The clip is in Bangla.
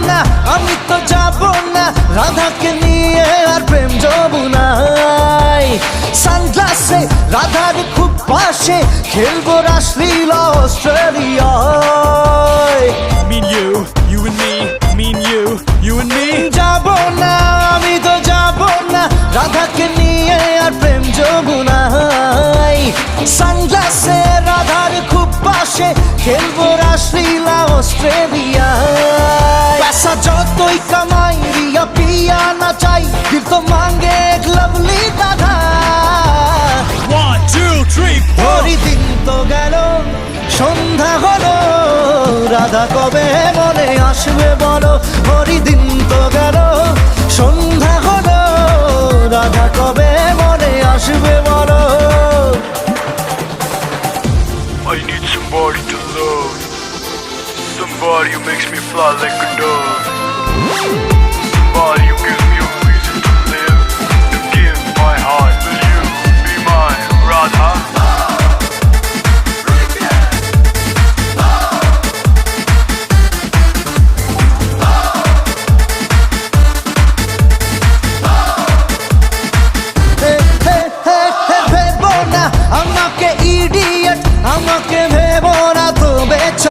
না, আমি তো যাব না রাধাকে নিয়ে আর প্রেম যমুনায়। সানগ্লাসে রাধার খুব পাশে খেলবো রাসলীলা অস্ট্রেলিয়ায়। Me and you and me, me and you and me. যাব না, আমি তো যাব না রাধাকে নিয়ে আর প্রেম যমুনায়। সানগ্লাসে রাধার খুব পাশে খেলবো রাসলীলা অস্ট্রেলিয়ায়। पैसा যতই কামাই রিয়া পিয়া না চাই, দিল তো মাঙ্গে এক লাভলি দাদা। 1, 2, 3, 4. হরি দিন তো গেল সন্ধ্যা হলো, রাধা কবে মনে আসবে বলো। হরি দিন তো গেল সন্ধ্যা হলো, রাধা কবে মনে আসবে বলো। I need somebody to love, somebody who makes me fly like a dove.